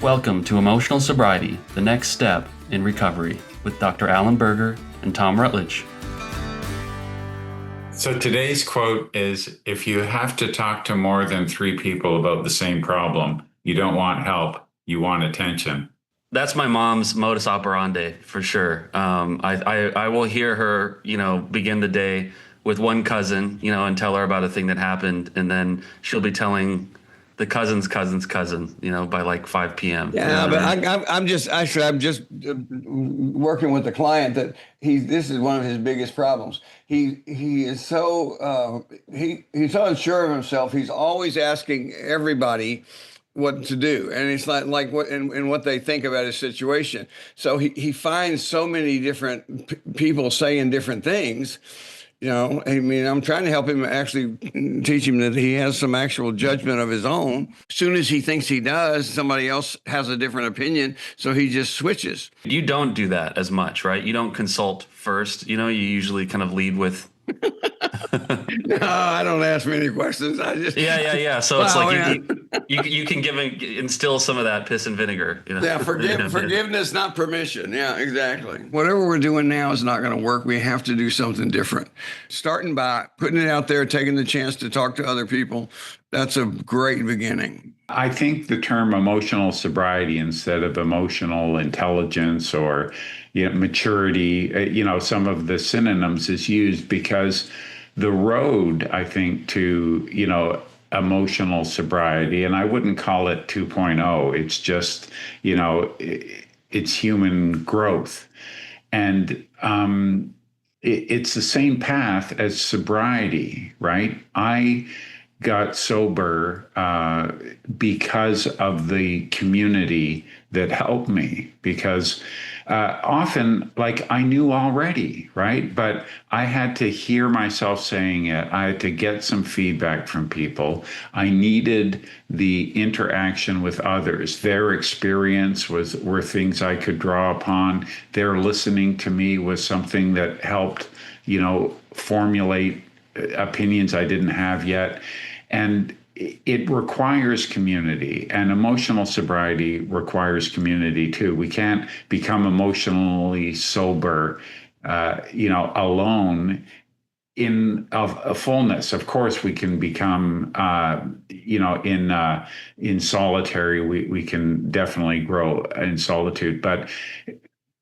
Welcome to Emotional Sobriety, the next step in recovery, with Dr. Alan Berger and Thom Rutledge. So today's quote is, if you have to talk to more than 3 people about the same problem, you don't want help, you want attention. That's my mom's modus operandi for sure. I will hear her, begin the day with one cousin, and tell her about a thing that happened, and then she'll be telling the cousin's cousin, by like 5 p.m. Yeah, but I'm just working with a client that this is one of his biggest problems. He is so he's so unsure of himself. He's always asking everybody what to do, and it's like what and what they think about his situation. So he finds so many different people saying different things. I'm trying to help him, actually teach him that he has some actual judgment of his own. As soon as he thinks he does, somebody else has a different opinion, so he just switches. You don't do that as much, right? You don't consult first. You usually kind of lead with. No, I don't ask many questions. I just yeah. So it's like you can instill some of that piss and vinegar. Yeah, forgiveness, not permission. Yeah, exactly. Whatever we're doing now is not going to work. We have to do something different. Starting by putting it out there, taking the chance to talk to other people. That's a great beginning. I think the term emotional sobriety instead of emotional intelligence or maturity, some of the synonyms is used because the road, I think, to, emotional sobriety, and I wouldn't call it 2.0. It's just, it's human growth. And it's the same path as sobriety, right? I got sober because of the community that helped me, because often, I knew already, right? But I had to hear myself saying it. I had to get some feedback from people. I needed the interaction with others. Their experience were things I could draw upon. Their listening to me was something that helped, formulate opinions I didn't have yet. And it requires community, and emotional sobriety requires community too. We can't become emotionally sober, alone in a fullness. Of course, we can become, in solitary, we can definitely grow in solitude, but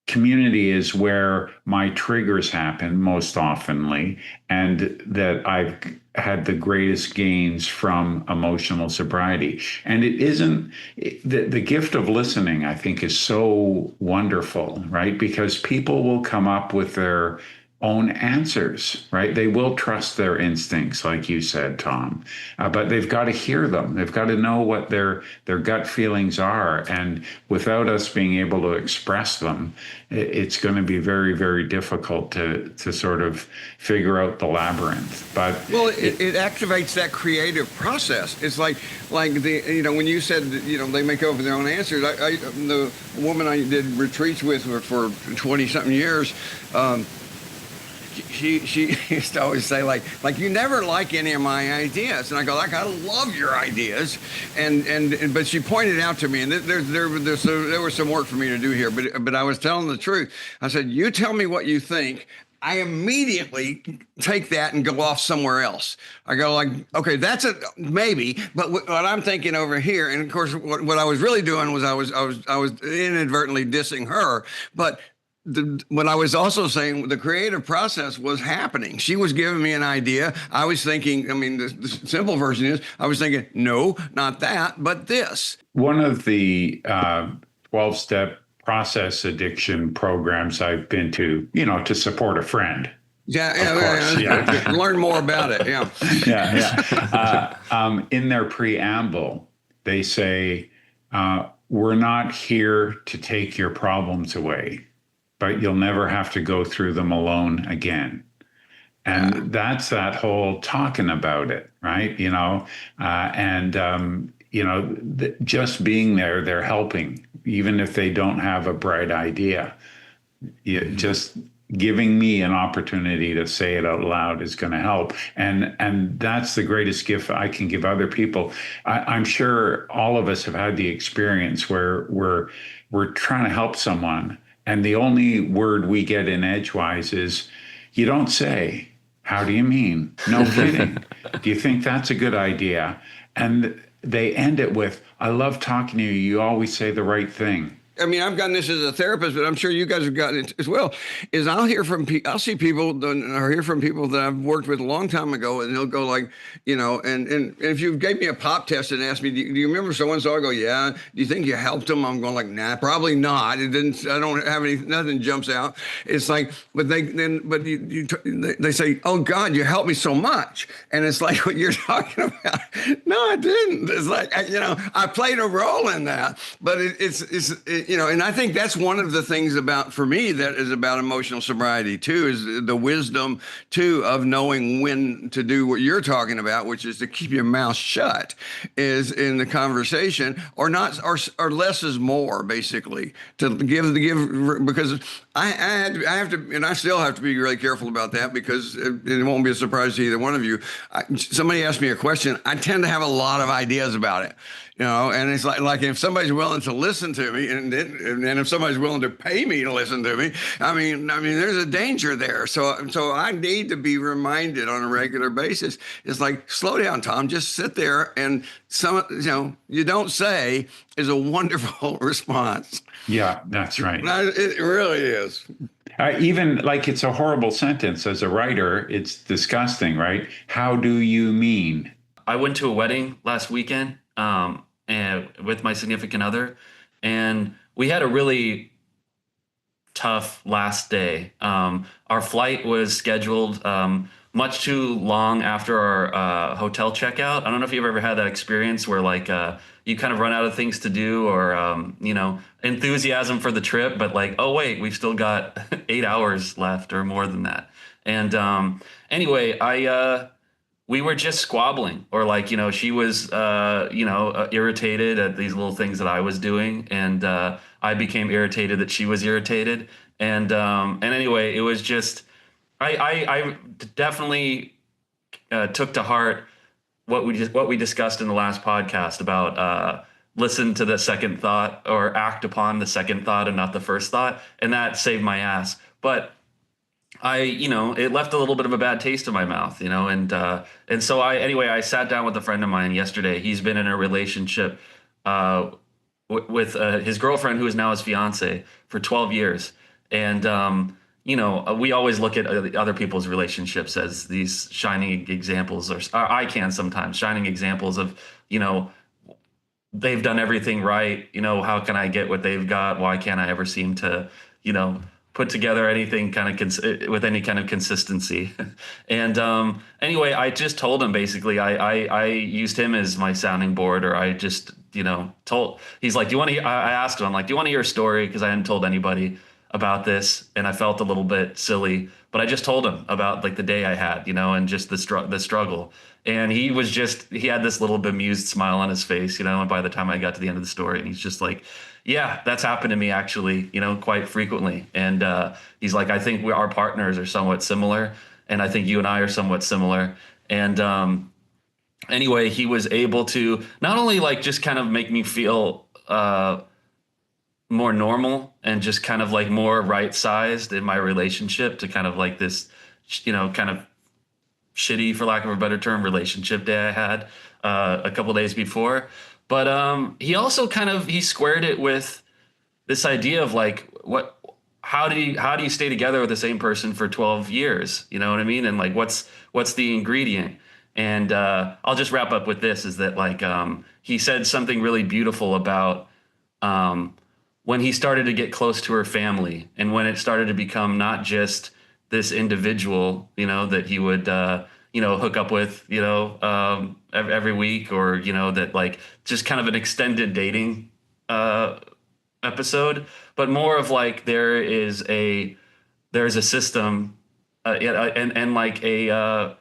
community is where my triggers happen most oftenly, and that I've had the greatest gains from emotional sobriety. And it isn't, the gift of listening, I think, is so wonderful, right? Because people will come up with their own answers, right? They will trust their instincts, like you said, Thom, but they've got to hear them. They've got to know what their gut feelings are. And without us being able to express them, it's going to be very, very difficult to sort of figure out the labyrinth. But it activates that creative process. It's like the, when you said, they make up their own answers. The woman I did retreats with for 20 something years, she used to always say like you never like any of my ideas, and I go, I love your ideas, but she pointed out to me, and there was some work for me to do here, but I was telling the truth. I said, you tell me what you think, I immediately take that and go off somewhere else. I go okay, that's a maybe, but what I'm thinking over here, and of course what I was really doing was I was inadvertently dissing her, but what I was also saying, the creative process was happening. She was giving me an idea. I was thinking, the simple version is, I was thinking, no, not that, but this. One of the 12-step process addiction programs I've been to, to support a friend. Yeah. Learn more about it. Yeah. In their preamble, they say, we're not here to take your problems away, but you'll never have to go through them alone again. And that's that whole talking about it, right? Just being there, they're helping, even if they don't have a bright idea. Just giving me an opportunity to say it out loud is going to help. And that's the greatest gift I can give other people. I'm sure all of us have had the experience where we're trying to help someone, and the only word we get in edgewise is, you don't say, how do you mean? No kidding. Do you think that's a good idea? And they end it with, I love talking to you. You always say the right thing. I mean, I've gotten this as a therapist, but I'm sure you guys have gotten it as well. Is I'll see people or hear from people that I've worked with a long time ago, and they'll go like, and if you gave me a pop test and asked me, do you remember so and so? I go, yeah. Do you think you helped them? I'm going like, nah, probably not. It didn't. I don't have nothing jumps out. It's like, but they say, oh God, you helped me so much, and it's like what you're talking about. No, I didn't. It's like I played a role in that, but and I think that's one of the things for me that is about emotional sobriety too, is the wisdom too of knowing when to do what you're talking about, which is to keep your mouth shut, is in the conversation, or not, or less is more, basically, to give, because I have to, and I still have to be really careful about that, because it won't be a surprise to either one of you. Somebody asked me a question, I tend to have a lot of ideas about it. And it's like if somebody's willing to listen to me, and if somebody's willing to pay me to listen to me, I mean, there's a danger there. So I need to be reminded on a regular basis. It's like, slow down, Thom. Just sit there, and you don't say is a wonderful response. Yeah, that's right. It really is. Even like, it's a horrible sentence. As a writer, it's disgusting, right? How do you mean? I went to a wedding last weekend. And with my significant other, and we had a really tough last day. Our flight was scheduled much too long after our hotel checkout. I don't know if you've ever had that experience where like you kind of run out of things to do, or enthusiasm for the trip, but like, oh wait, we've still got 8 hours left or more than that. And anyway, we were just squabbling, or like, she was, irritated at these little things that I was doing. And I became irritated that she was irritated. And anyway, it was just, I definitely took to heart what we discussed in the last podcast about listen to the second thought, or act upon the second thought and not the first thought. And that saved my ass. But it left a little bit of a bad taste in my mouth, and so I sat down with a friend of mine yesterday. He's been in a relationship with his girlfriend, who is now his fiance, for 12 years. And, we always look at other people's relationships as these shining examples, or I can sometimes, shining examples of, they've done everything right. How can I get what they've got? Why can't I ever seem to, put together anything kind of with any kind of consistency? And anyway, I just told him, basically, I used him as my sounding board, or I just, he's like, I asked him, I'm like, do you want to hear a story? Because I hadn't told anybody about this, and I felt a little bit silly, but I just told him about like the day I had, and just the struggle. And he had this little bemused smile on his face, and by the time I got to the end of the story, and he's just like, yeah, that's happened to me actually, quite frequently. And he's like, I think our partners are somewhat similar, and I think you and I are somewhat similar. And anyway, he was able to not only like just kind of make me feel more normal, and just kind of like more right-sized in my relationship to kind of like this, kind of shitty, for lack of a better term, relationship day I had a couple days before. But he also he squared it with this idea of like, how do you stay together with the same person for 12 years? You know what I mean? And like, what's the ingredient? And I'll just wrap up with this, is that like, he said something really beautiful about when he started to get close to her family, and when it started to become not just this individual, that he would, hook up with, every week, or, that like just kind of an extended dating episode, but more of like, there's a system, and like the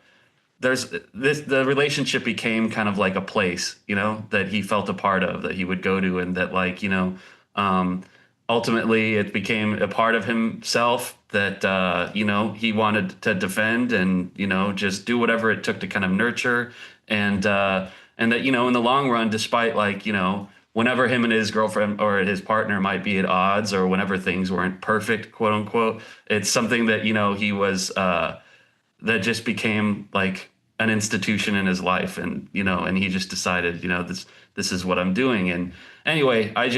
relationship became kind of like a place, that he felt a part of, that he would go to, and that like, ultimately it became a part of himself, that, he wanted to defend and, just do whatever it took to kind of nurture. And that, in the long run, despite whenever him and his girlfriend or his partner might be at odds, or whenever things weren't perfect, quote unquote, it's something that, he was, that just became like an institution in his life. And he just decided, this is what I'm doing. And anyway, I've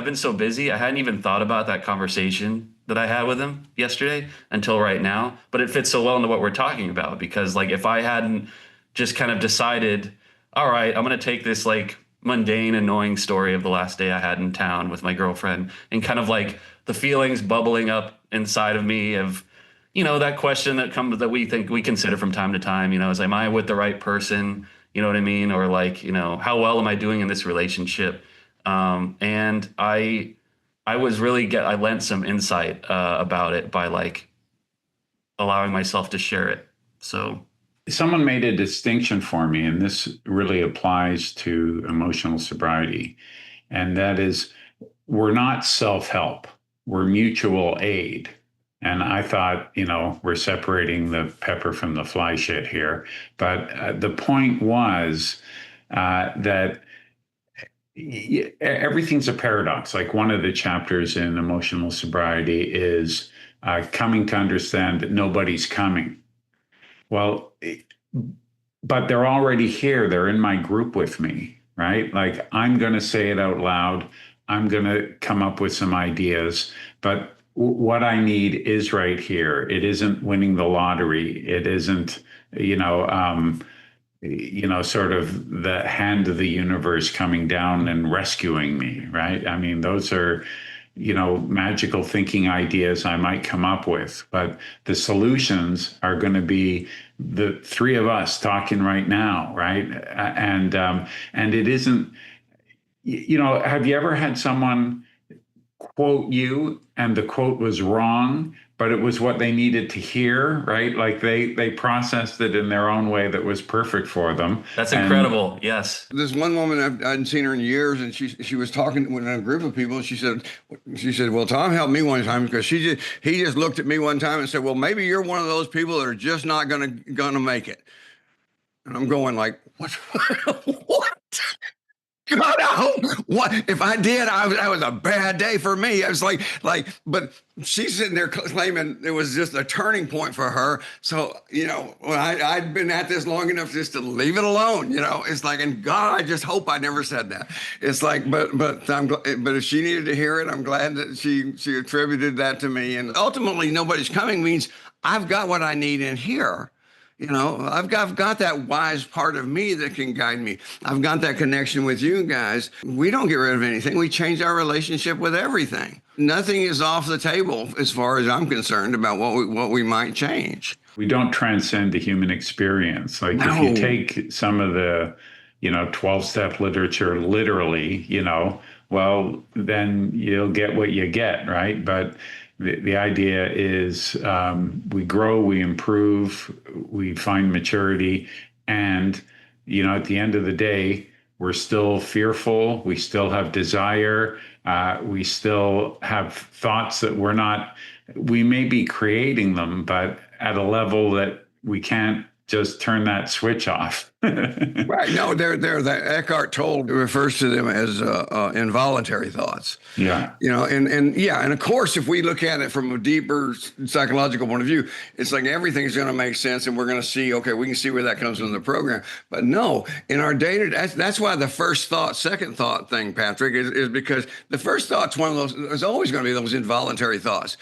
been so busy. I hadn't even thought about that conversation that I had with him yesterday until right now, but it fits so well into what we're talking about, because if I hadn't just kind of decided, all right, I'm going to take this mundane, annoying story of the last day I had in town with my girlfriend, and kind of the feelings bubbling up inside of me of, that question that we consider from time to time, is, am I with the right person? You know what I mean? Or how well am I doing in this relationship? And I lent some insight about it by allowing myself to share it. So someone made a distinction for me, and this really applies to emotional sobriety. And that is, we're not self-help, we're mutual aid. And I thought, we're separating the pepper from the fly shit here. But the point was that everything's a paradox. Like, one of the chapters in emotional sobriety is coming to understand that nobody's coming. Well, but they're already here. They're in my group with me, right? Like, I'm going to say it out loud. I'm going to come up with some ideas, but what I need is right here. It isn't winning the lottery. It isn't, sort of the hand of the universe coming down and rescuing me, right? I mean, those are, magical thinking ideas I might come up with, but the solutions are going to be the three of us talking right now, right? And it isn't, have you ever had someone quote you and the quote was wrong, but it was what they needed to hear, right? Like they processed it in their own way that was perfect for them. That's incredible. Yes. This one woman, I hadn't seen her in years, and she was talking with a group of people. She said, well, Thom helped me one time, because he just looked at me one time and said, well, maybe you're one of those people that are just not gonna make it. And I'm going like, what? What? God, what if I did? That was a bad day for me. I was but she's sitting there claiming it was just a turning point for her. So, I'd been at this long enough just to leave it alone. It's like, and God, I just hope I never said that. It's like, but if she needed to hear it, I'm glad that she attributed that to me. And ultimately, nobody's coming means I've got what I need in here. I've got that wise part of me that can guide me. I've got that connection with you guys. We don't get rid of anything. We change our relationship with everything. Nothing is off the table as far as I'm concerned about what we might change. We don't transcend the human experience. Like, no. If you take some of the, 12-step literature literally, well, then you'll get what you get, right? But the idea is we grow, we improve, we find maturity, and at the end of the day, we're still fearful, we still have desire, we still have thoughts that we may be creating them, but at a level that we can't just turn that switch off. Right. No, Eckhart Tolle refers to them as involuntary thoughts. Yeah. And of course, if we look at it from a deeper psychological point of view, it's like everything's going to make sense, and we're going to see, okay, we can see where that comes from the program. But no, in our data, that's why the first thought, second thought thing, Patrick, is because the first thought's one of those, there's always going to be those involuntary thoughts,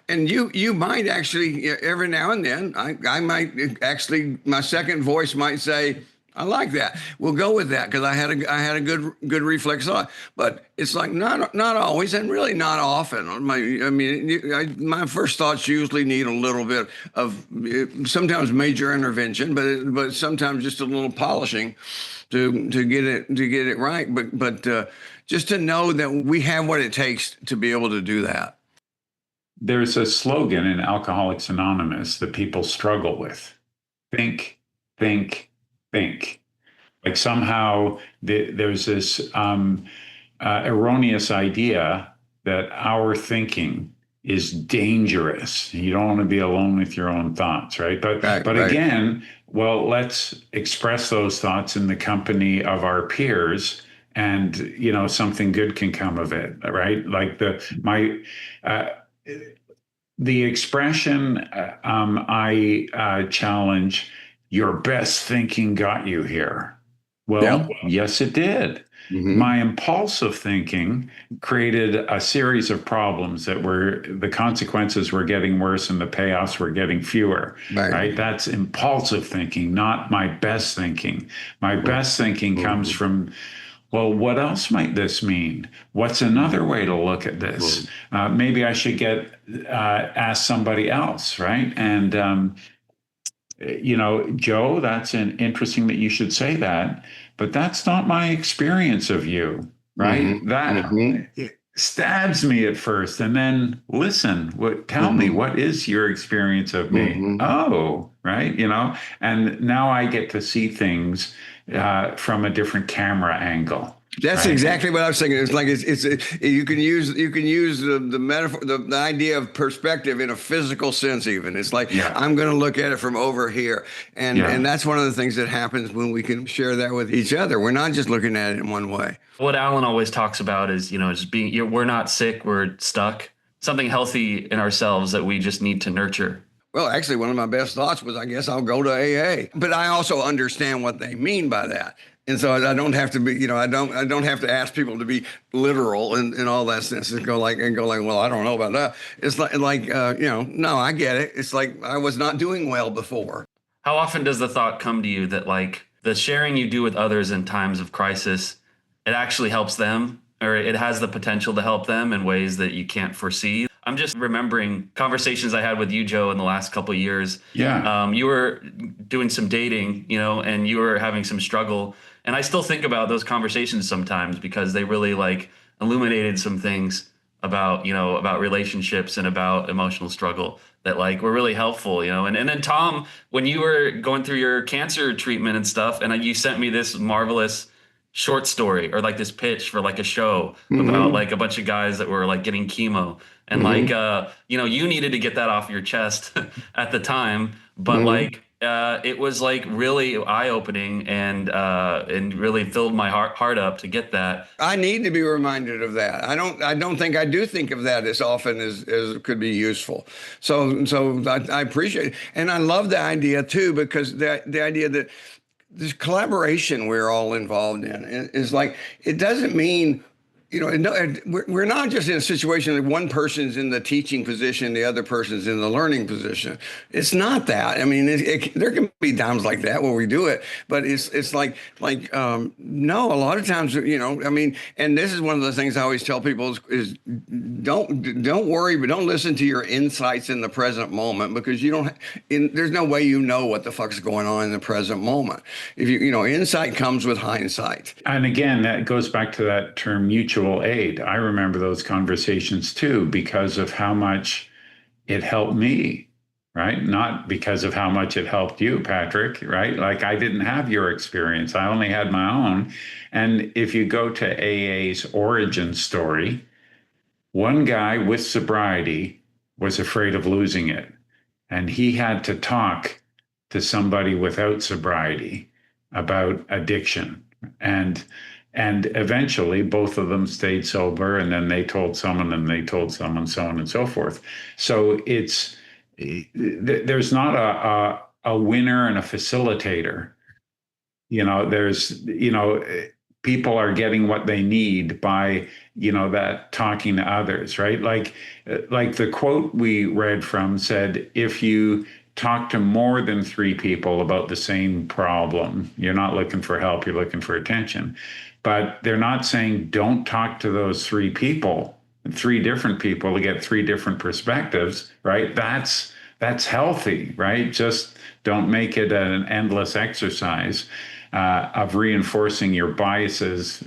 and you might actually, every now and then, I might actually, my second voice might say, I like that. We'll go with that, because I had a good reflex thought. But it's like not always, and really not often. My first thoughts usually need a little bit of sometimes major intervention, but sometimes just a little polishing to get it right. But just to know that we have what it takes to be able to do that. There's a slogan in Alcoholics Anonymous that people struggle with: think, think, think. Like, somehow there's this erroneous idea that our thinking is dangerous. You don't want to be alone with your own thoughts, right? But Right. again, well, let's express those thoughts in the company of our peers, and something good can come of it, right? Like the expression, I challenge, your best thinking got you here. Well, Yeah. yes, it did. My impulsive thinking created a series of problems that the consequences were getting worse and the payoffs were getting fewer, right? That's impulsive thinking, not my best thinking. My best thinking comes from, well, what else might this mean? What's another way to look at this? Maybe I should ask somebody else, right? And Joe, that's interesting that you should say that, but that's not my experience of you, right? That it stabs me at first, and then listen, tell me, what is your experience of me? Oh, right, and now I get to see things from a different camera angle. That's right? exactly what I was thinking. It's like you can use the metaphor, the idea of perspective in a physical sense. Even it's like I'm going to look at it from over here, and that's one of the things that happens when we can share that with each other. We're not just looking at it in one way. What Allen always talks about is, just being, we're not sick, we're stuck. Something healthy in ourselves that we just need to nurture. Well, actually, one of my best thoughts was, I guess I'll go to AA. But I also understand what they mean by that. And so I don't have to be, I don't have to ask people to be literal and all that sense and go like, well, I don't know about that. It's like, no, I get it. It's like I was not doing well before. How often does the thought come to you that like the sharing you do with others in times of crisis, it actually helps them, or it has the potential to help them in ways that you can't foresee? I'm just remembering conversations I had with you, Joe, in the last couple of years. Yeah. You were doing some dating, and you were having some struggle. And I still think about those conversations sometimes because they really like illuminated some things about, about relationships and about emotional struggle that like were really helpful, And then Thom, when you were going through your cancer treatment and stuff, and you sent me this marvelous short story or like this pitch for like a show about like a bunch of guys that were like getting chemo. And like, you needed to get that off your chest at the time, but like, it was like really eye-opening and really filled my heart up to get that. I need to be reminded of that. I don't think I do think of that as often as could be useful. So I appreciate it. And I love the idea too, because the idea that this collaboration we're all involved in is like, it doesn't mean, we're not just in a situation that one person's in the teaching position, the other person's in the learning position. It's not that. I mean, there can be times like that where we do it, but it's like no, a lot of times, and this is one of the things I always tell people is don't worry, but don't listen to your insights in the present moment, because there's no way what the fuck's going on in the present moment. If insight comes with hindsight. And again, that goes back to that term mutual aid. I remember those conversations too, because of how much it helped me, right? Not because of how much it helped you, Patrick, right? Like I didn't have your experience. I only had my own. And if you go to AA's origin story, one guy with sobriety was afraid of losing it. And he had to talk to somebody without sobriety about addiction. And eventually both of them stayed sober, and then they told someone, and they told someone, so on and so forth. So there's not a winner and a facilitator. There's, people are getting what they need by, that talking to others, right? Like the quote we read from said, if you talk to more than 3 people about the same problem, you're not looking for help, you're looking for attention. But they're not saying don't talk to those 3 people, 3 different people, to get 3 different perspectives, right? That's healthy, right? Just don't make it an endless exercise of reinforcing your biases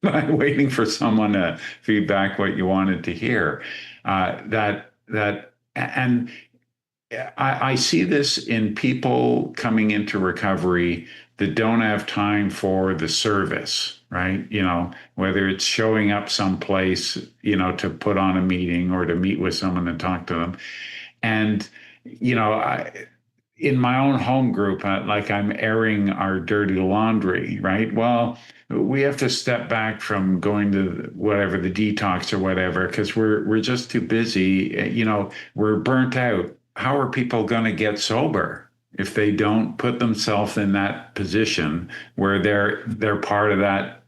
by waiting for someone to feed back what you wanted to hear. And I see this in people coming into recovery that don't have time for the service, right? Whether it's showing up someplace, to put on a meeting or to meet with someone and talk to them. And, in my own home group, like I'm airing our dirty laundry, right? Well, we have to step back from going to whatever the detox or whatever because we're just too busy. We're burnt out. How are people going to get sober if they don't put themselves in that position where they're part of that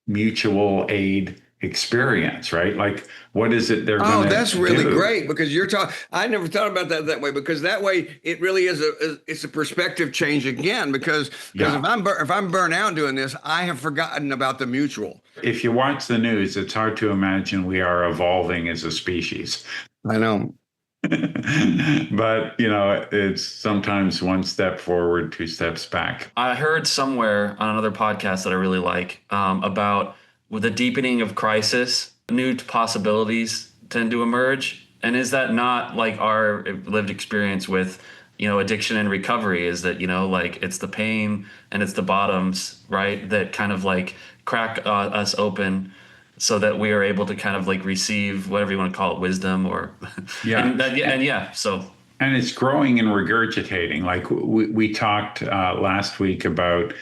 mutual aid experience, right? Like, what is it they're going to do? Oh, that's really great because you're talking. I never thought about that way because that way it really it's a perspective change again because if I'm burnt out doing this, I have forgotten about the mutual. If you watch the news, it's hard to imagine we are evolving as a species. I know. But it's sometimes one step forward, two steps back. I heard somewhere on another podcast that I really like about with the deepening of crisis, new possibilities tend to emerge. And is that not like our lived experience with, addiction and recovery is that, like it's the pain and it's the bottoms, right? That kind of like crack us open so that we are able to kind of like receive whatever you want to call it, wisdom or, so. And it's growing and regurgitating. Like we talked last week about,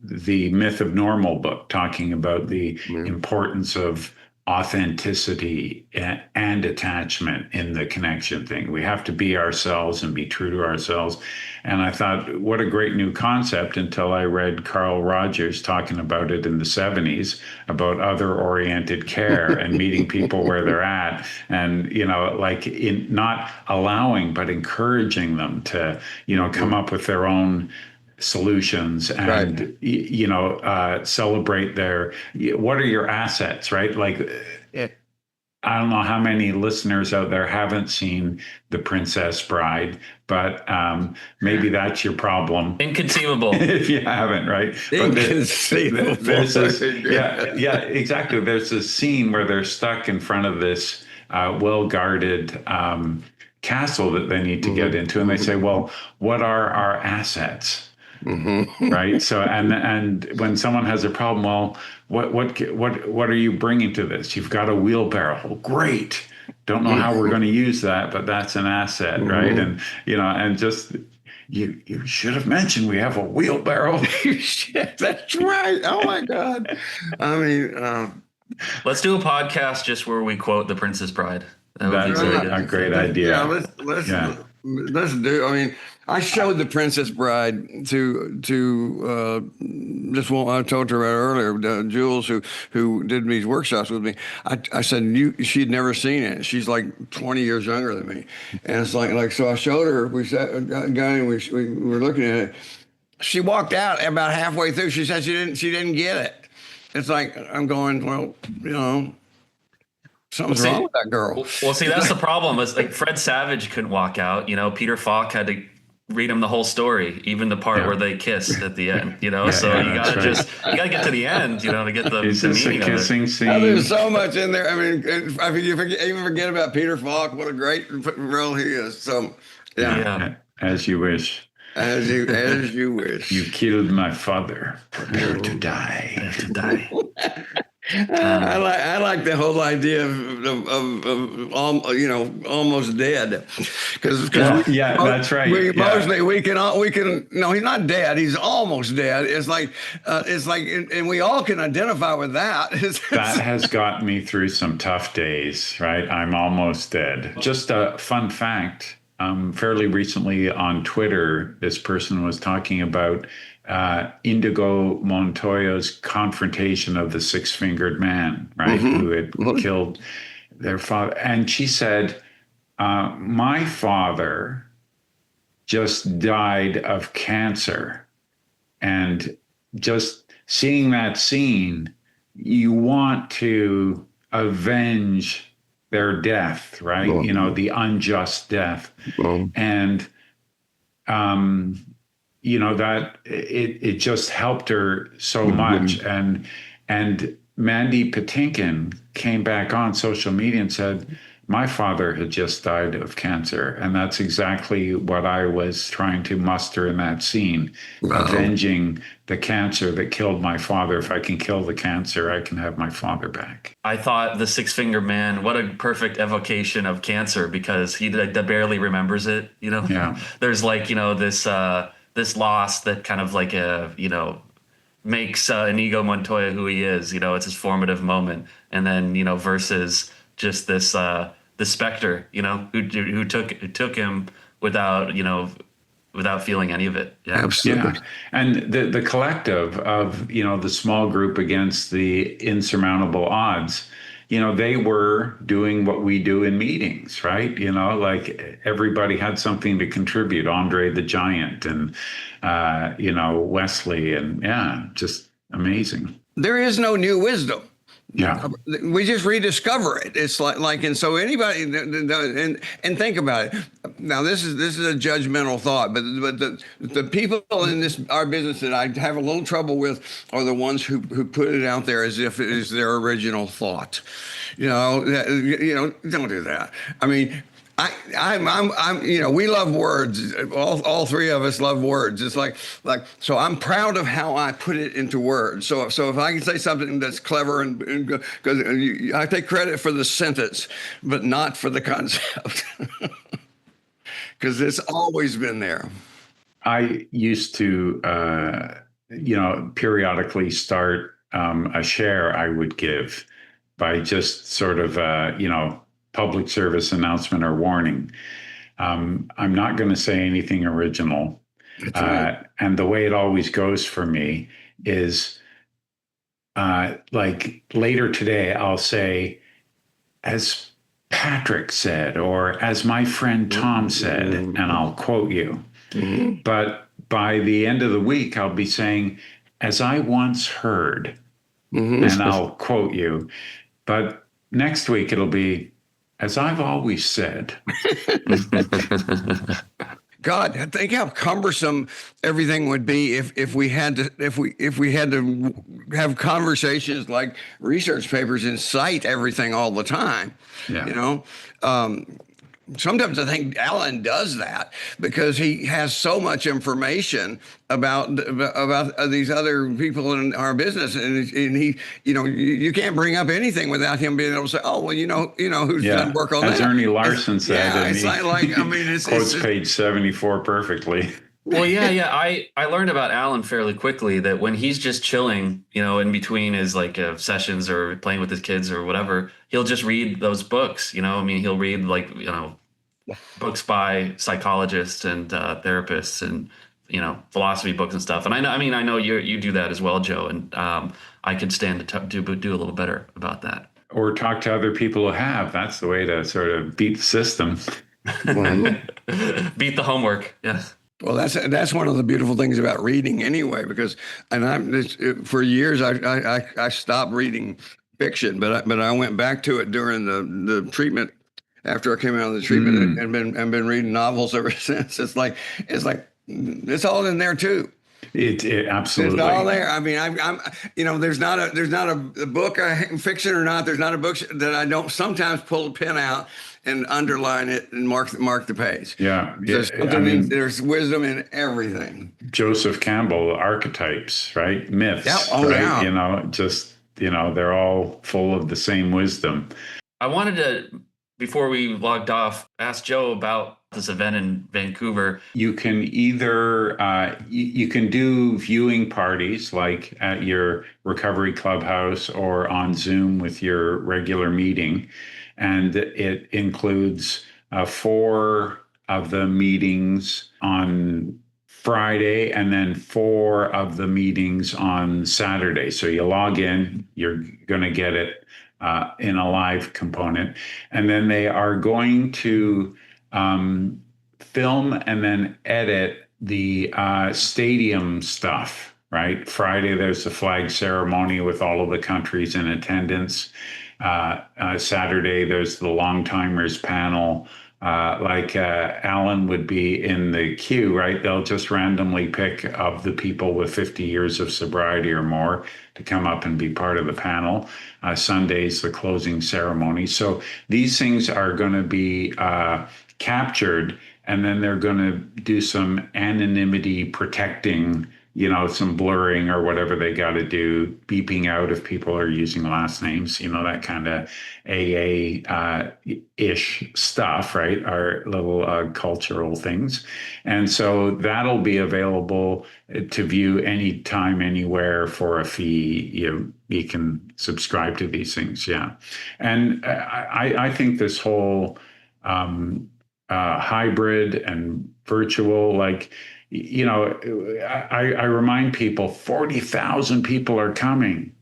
the Myth of Normal book, talking about the importance of authenticity and attachment in the connection thing. We have to be ourselves and be true to ourselves. And I thought, what a great new concept until I read Carl Rogers talking about it in the 70s about other-oriented care and meeting people where they're at. And, like in not allowing, but encouraging them to, come up with their own solutions and celebrate what are your assets, right? Like I don't know how many listeners out there haven't seen The Princess Bride, but maybe that's your problem. Inconceivable. If you haven't, right? Inconceivable. There's this, exactly. There's this scene where they're stuck in front of this well-guarded castle that they need to get into, and they say, well, what are our assets? Right. So, and when someone has a problem, well, what are you bringing to this? You've got a wheelbarrow. Well, great. Don't know how we're going to use that, but that's an asset, right? And and just you should have mentioned we have a wheelbarrow. That's right. Oh my God. I mean, let's do a podcast just where we quote The Princess Bride. That's a great idea. Yeah, let's do. I mean, I showed The Princess Bride to this one I told her about earlier, Jules, who did these workshops with me. I said she'd never seen it. She's like 20 years younger than me, and it's like so. I showed her. We sat guy and we were looking at it. She walked out about halfway through. She said she didn't get it. It's like I'm going, well, something's wrong with that girl. Well, see, that's the problem. Is like Fred Savage couldn't walk out. Peter Falk had to read him the whole story, even the part where they kissed at the end. So you gotta get to the end. To get the meaning a kissing of it. scene. There's so much in there. I mean, you even forget about Peter Falk. What a great role he is. So yeah. As you wish. As you wish. You killed my father. Prepare to die. I like the whole idea of almost dead, because that's right. We can no, he's not dead. He's almost dead. It's like and we all can identify with that. That has gotten me through some tough days. Right, I'm almost dead. Just a fun fact. Fairly recently on Twitter, this person was talking about Indigo Montoya's confrontation of the six-fingered man, right, who had killed their father. And she said, my father just died of cancer. And just seeing that scene, you want to avenge their death, right? The unjust death. And, that it just helped her so much. And Mandy Patinkin came back on social media and said, my father had just died of cancer. And that's exactly what I was trying to muster in that scene, avenging the cancer that killed my father. If I can kill the cancer, I can have my father back. I thought the Six Finger Man, what a perfect evocation of cancer, because he barely remembers it. Yeah. There's like, this loss that kind of like makes Inigo Montoya who he is. It's his formative moment, and then versus just this specter, who took him without feeling any of it. Yeah, Absolutely. Yeah. And the collective of, the small group against the insurmountable odds, they were doing what we do in meetings, right? Like everybody had something to contribute. Andre the Giant and, Wesley, and yeah, just amazing. There is no new wisdom. Yeah. We just rediscover it. It's like, and so anybody, and think about it. Now, this is a judgmental thought, but the people in our business that I have a little trouble with are the ones who put it out there as if it is their original thought. Don't do that. I mean, we love words. All three of us love words. It's like, so I'm proud of how I put it into words. So if I can say something that's clever and because I take credit for the sentence, but not for the concept, because it's always been there. I used to, periodically start a share I would give by just sort of, public service announcement or warning. I'm not going to say anything original. Right. And the way it always goes for me is like later today, I'll say, as Patrick said, or as my friend Thom said, and I'll quote you. Mm-hmm. But by the end of the week, I'll be saying, as I once heard, and I'll quote you. But next week, it'll be, as I've always said. God, think how cumbersome everything would be if we had to have conversations like research papers and cite everything all the time. Yeah. Sometimes I think Allen does that because he has so much information about these other people in our business, and he, you can't bring up anything without him being able to say, oh, well, who's done work on that. As Ernie Larson said, yeah, it's it's quotes page 74 perfectly. Well, yeah. I learned about Allen fairly quickly that when he's just chilling, in between his sessions or playing with his kids or whatever, he'll just read those books. He'll read books by psychologists and therapists and philosophy books and stuff. And I know you do that as well, Joe. And I could stand to do a little better about that. Or talk to other people who have. That's the way to sort of beat the system. Beat the homework. Yes. Well, that's one of the beautiful things about reading, anyway. Because for years I stopped reading fiction, but I went back to it during the treatment. After I came out of the treatment and been reading novels ever since. It's like it's all in there too. It absolutely. It's all there. I mean, there's not a book, fiction or not. There's not a book that I don't sometimes pull a pen out and underline it and mark the page. Yeah. There's wisdom in everything. Joseph Campbell, archetypes, right? Myths. Yeah. Oh, right? Yeah. They're all full of the same wisdom. I wanted to, before we logged off, ask Joe about this event in Vancouver. You can either you can do viewing parties like at your recovery clubhouse or on Zoom with your regular meeting, and it includes 4 of the meetings on Friday and then 4 of the meetings on Saturday. So you log in, you're going to get it in a live component. And then they are going to film and then edit the stadium stuff, right? Friday, there's the flag ceremony with all of the countries in attendance. Saturday, there's the long timers panel Allen would be in the queue, right? They'll just randomly pick of the people with 50 years of sobriety or more to come up and be part of the panel. Sunday's the closing ceremony. So these things are going to be captured, and then they're going to do some anonymity protecting, some blurring or whatever they got to do, beeping out if people are using last names, that kind of AA-ish stuff, right? Our little cultural things. And so that'll be available to view anytime, anywhere for a fee. You can subscribe to these things. Yeah. And I think this whole hybrid and virtual, I remind people 40,000 people are coming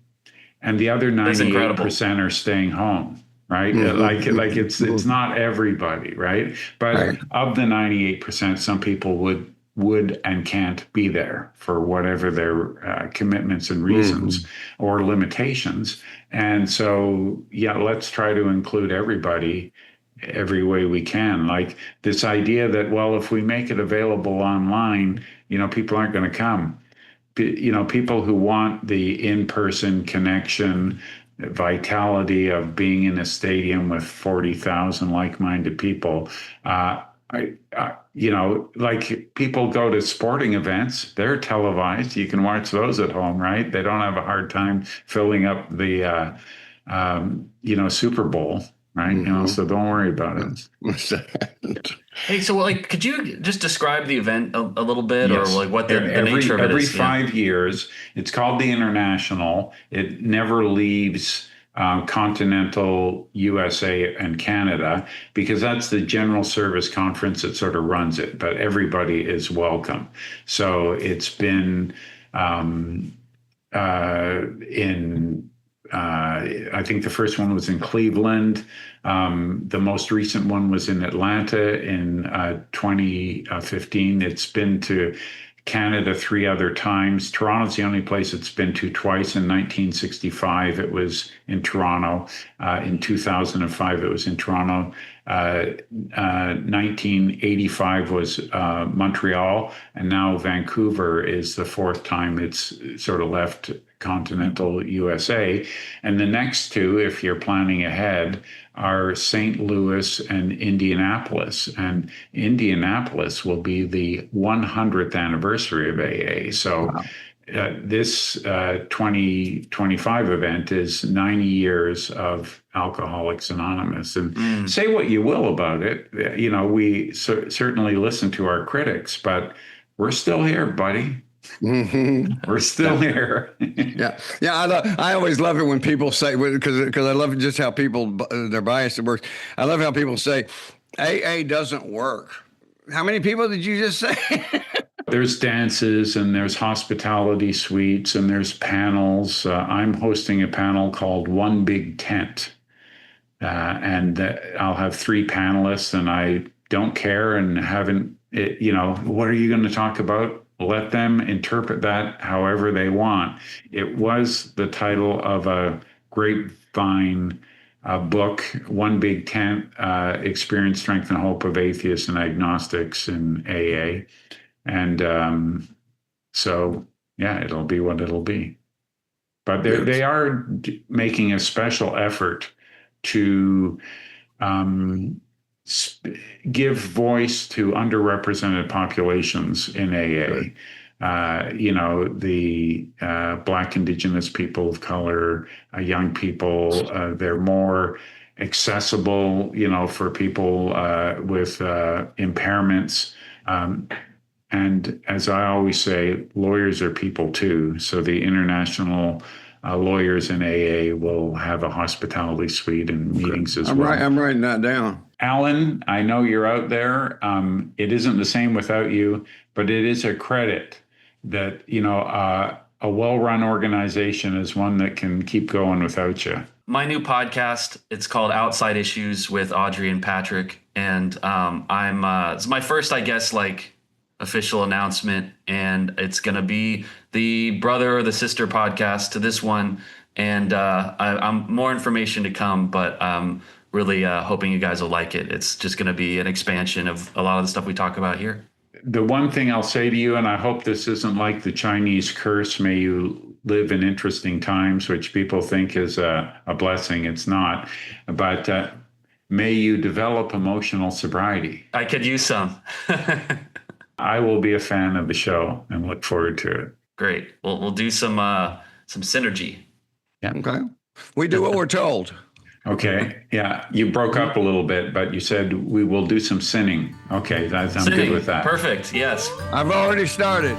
and the other 98% are staying home, right? Mm-hmm. It's not everybody, right? But right. Of the 98%, some people would and can't be there for whatever their commitments and reasons or limitations. And so, let's try to include everybody every way we can. Like this idea that, well, if we make it available online, people aren't going to come. People who want the in-person connection, vitality of being in a stadium with 40,000 like-minded people. People go to sporting events, they're televised. You can watch those at home, right? They don't have a hard time filling up the, Super Bowl. Right. So don't worry about it. Hey, so could you just describe the event a little bit, yes. Or what the nature of it is? Every 5 years, it's called the International. It never leaves continental USA and Canada, because that's the general service conference that sort of runs it, but everybody is welcome. So it's been I think the first one was in Cleveland. The most recent one was in Atlanta in 2015. It's been to Canada 3 other times. Toronto's the only place it's been to twice. In 1965, it was in Toronto. In 2005, it was in Toronto. 1985 was Montreal, and now Vancouver is the 4th time it's sort of left continental USA. And the next 2, if you're planning ahead, are St. Louis and Indianapolis. And Indianapolis will be the 100th anniversary of AA. So wow. This 2025 event is 90 years of Alcoholics Anonymous. And say what you will about it. We certainly listen to our critics, but we're still here, buddy. We're still here. Yeah. I always love it when people say, because I love just how people, their bias works. I love how people say AA doesn't work. How many people did you just say? There's dances and there's hospitality suites and there's panels. I'm hosting a panel called One Big Tent. And I'll have 3 panelists, and I don't care and haven't, what are you going to talk about? Let them interpret that however they want. It was the title of a grapevine book, One Big Tent, Experience, Strength, and Hope of Atheists and Agnostics in AA. And it'll be what it'll be. But they are making a special effort to give voice to underrepresented populations in AA. Right. The Black, Indigenous people of color, young people, they're more accessible, for people with impairments. And as I always say, lawyers are people too. So the international lawyers in AA will have a hospitality suite and meetings as well. I'm writing that down. Allen, I know you're out there. It isn't the same without you, but it is a credit that, a well-run organization is one that can keep going without you. My new podcast, it's called Outside Issues with Audrey and Patrick. And it's my first, I guess, official announcement, and it's going to be the brother or the sister podcast to this one. And I'm more information to come, but really hoping you guys will like it. It's just going to be an expansion of a lot of the stuff we talk about here. The one thing I'll say to you, and I hope this isn't like the Chinese curse, may you live in interesting times, which people think is a blessing. It's not. But may you develop emotional sobriety. I could use some. I will be a fan of the show and look forward to it. Great. We'll do some synergy. Yeah. Okay. We do what we're told. Okay. Yeah. You broke up a little bit, but you said we will do some sinning. Okay. I'm Sinning. good with that. Perfect. Yes. I've already started.